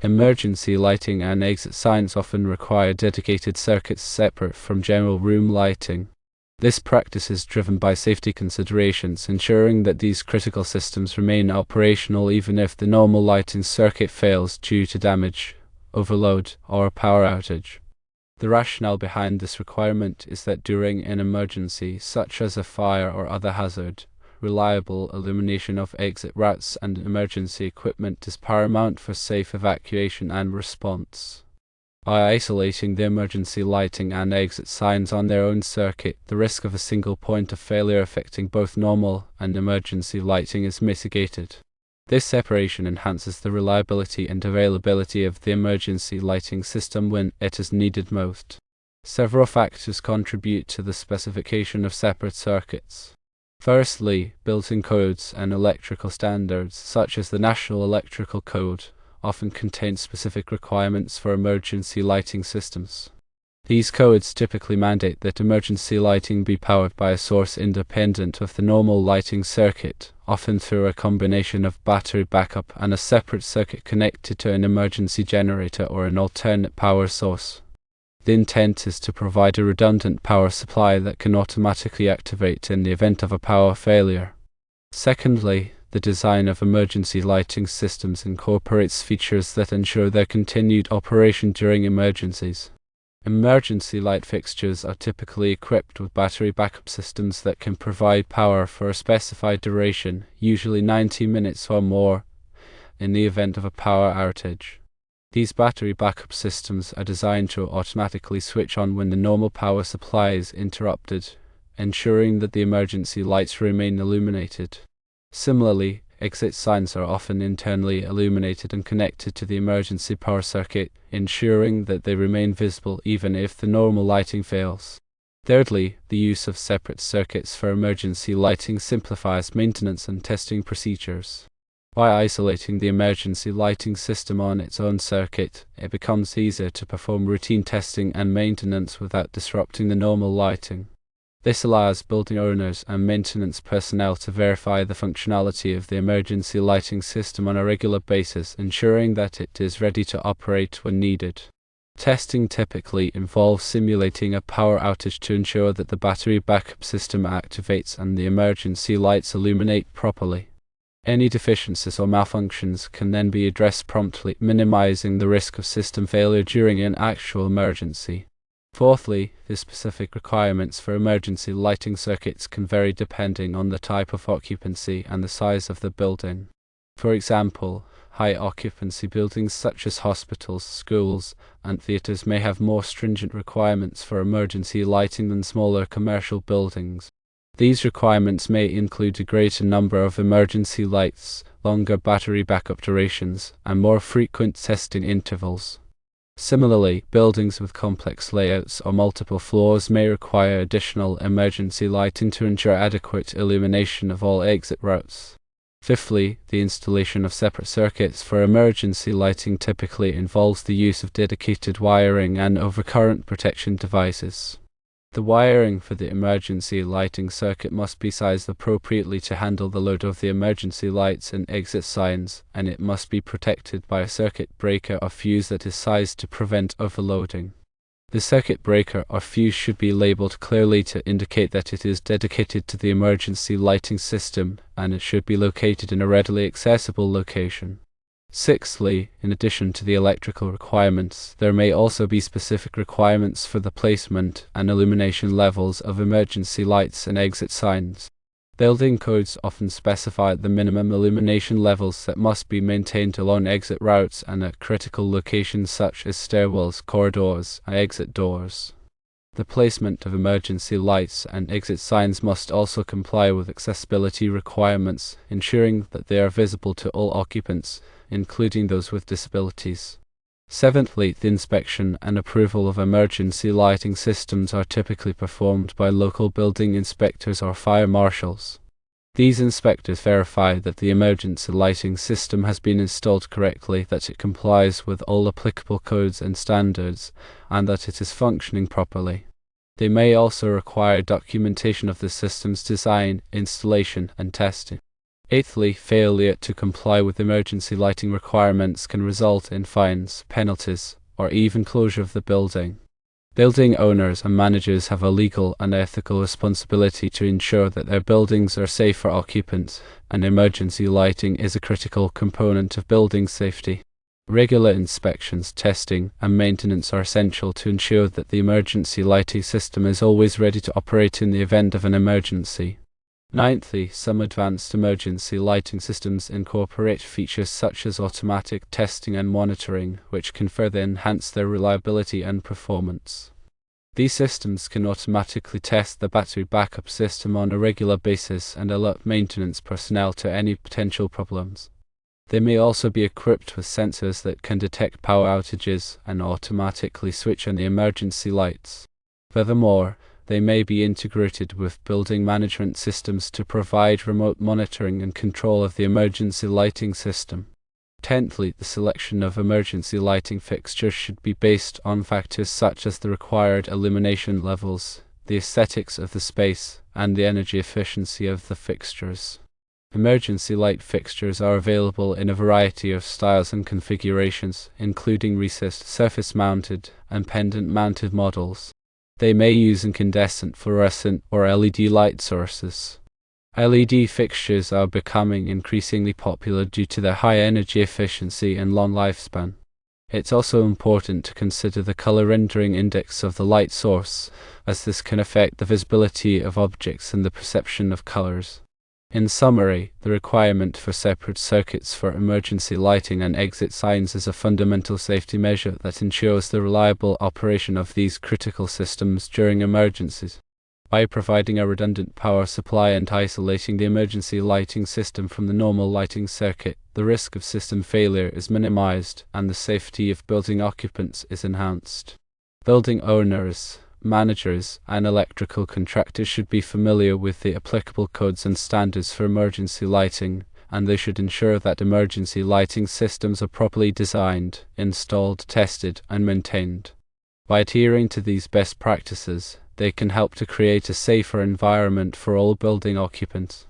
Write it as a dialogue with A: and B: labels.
A: Emergency lighting and exit signs often require dedicated circuits separate from general room lighting. This practice is driven by safety considerations, ensuring that these critical systems remain operational even if the normal lighting circuit fails due to damage, overload, or a power outage. The rationale behind this requirement is that during an emergency, such as a fire or other hazard, reliable illumination of exit routes and emergency equipment is paramount for safe evacuation and response. By isolating the emergency lighting and exit signs on their own circuit, the risk of a single point of failure affecting both normal and emergency lighting is mitigated. This separation enhances the reliability and availability of the emergency lighting system when it is needed most. Several factors contribute to the specification of separate circuits. Firstly, built-in codes and electrical standards, such as the National Electrical Code, often contain specific requirements for emergency lighting systems. These codes typically mandate that emergency lighting be powered by a source independent of the normal lighting circuit, often through a combination of battery backup and a separate circuit connected to an emergency generator or an alternate power source. The intent is to provide a redundant power supply that can automatically activate in the event of a power failure. Secondly, the design of emergency lighting systems incorporates features that ensure their continued operation during emergencies. Emergency light fixtures are typically equipped with battery backup systems that can provide power for a specified duration, usually 90 minutes or more, in the event of a power outage. These battery backup systems are designed to automatically switch on when the normal power supply is interrupted, ensuring that the emergency lights remain illuminated. Similarly, exit signs are often internally illuminated and connected to the emergency power circuit, ensuring that they remain visible even if the normal lighting fails. Thirdly, the use of separate circuits for emergency lighting simplifies maintenance and testing procedures. By isolating the emergency lighting system on its own circuit, it becomes easier to perform routine testing and maintenance without disrupting the normal lighting. This allows building owners and maintenance personnel to verify the functionality of the emergency lighting system on a regular basis, ensuring that it is ready to operate when needed. Testing typically involves simulating a power outage to ensure that the battery backup system activates and the emergency lights illuminate properly. Any deficiencies or malfunctions can then be addressed promptly, minimizing the risk of system failure during an actual emergency. Fourthly, the specific requirements for emergency lighting circuits can vary depending on the type of occupancy and the size of the building. For example, high occupancy buildings such as hospitals, schools, and theaters may have more stringent requirements for emergency lighting than smaller commercial buildings. These requirements may include a greater number of emergency lights, longer battery backup durations, and more frequent testing intervals. Similarly, buildings with complex layouts or multiple floors may require additional emergency lighting to ensure adequate illumination of all exit routes. Fifthly, the installation of separate circuits for emergency lighting typically involves the use of dedicated wiring and overcurrent protection devices. The wiring for the emergency lighting circuit must be sized appropriately to handle the load of the emergency lights and exit signs, and it must be protected by a circuit breaker or fuse that is sized to prevent overloading. The circuit breaker or fuse should be labeled clearly to indicate that it is dedicated to the emergency lighting system, and it should be located in a readily accessible location. Sixthly, in addition to the electrical requirements, there may also be specific requirements for the placement and illumination levels of emergency lights and exit signs. Building codes often specify the minimum illumination levels that must be maintained along exit routes and at critical locations such as stairwells, corridors, and exit doors. The placement of emergency lights and exit signs must also comply with accessibility requirements, ensuring that they are visible to all occupants, including those with disabilities. Seventhly, the inspection and approval of emergency lighting systems are typically performed by local building inspectors or fire marshals. These inspectors verify that the emergency lighting system has been installed correctly, that it complies with all applicable codes and standards, and that it is functioning properly. They may also require documentation of the system's design, installation, and testing. Eighthly, failure to comply with emergency lighting requirements can result in fines, penalties, or even closure of the building. Building owners and managers have a legal and ethical responsibility to ensure that their buildings are safe for occupants, and emergency lighting is a critical component of building safety. Regular inspections, testing, and maintenance are essential to ensure that the emergency lighting system is always ready to operate in the event of an emergency. Ninthly, some advanced emergency lighting systems incorporate features such as automatic testing and monitoring, which can further enhance their reliability and performance. These systems can automatically test the battery backup system on a regular basis and alert maintenance personnel to any potential problems. They may also be equipped with sensors that can detect power outages and automatically switch on the emergency lights. Furthermore, they may be integrated with building management systems to provide remote monitoring and control of the emergency lighting system. Tenthly, the selection of emergency lighting fixtures should be based on factors such as the required illumination levels, the aesthetics of the space, and the energy efficiency of the fixtures. Emergency light fixtures are available in a variety of styles and configurations, including recessed, surface-mounted, and pendant-mounted models. They may use incandescent, fluorescent, or LED light sources. LED fixtures are becoming increasingly popular due to their high energy efficiency and long lifespan. It's also important to consider the color rendering index of the light source, as this can affect the visibility of objects and the perception of colors. In summary, the requirement for separate circuits for emergency lighting and exit signs is a fundamental safety measure that ensures the reliable operation of these critical systems during emergencies. By providing a redundant power supply and isolating the emergency lighting system from the normal lighting circuit, the risk of system failure is minimized and the safety of building occupants is enhanced. Building owners, managers, and electrical contractors should be familiar with the applicable codes and standards for emergency lighting, and they should ensure that emergency lighting systems are properly designed, installed, tested, and maintained. By adhering to these best practices, they can help to create a safer environment for all building occupants.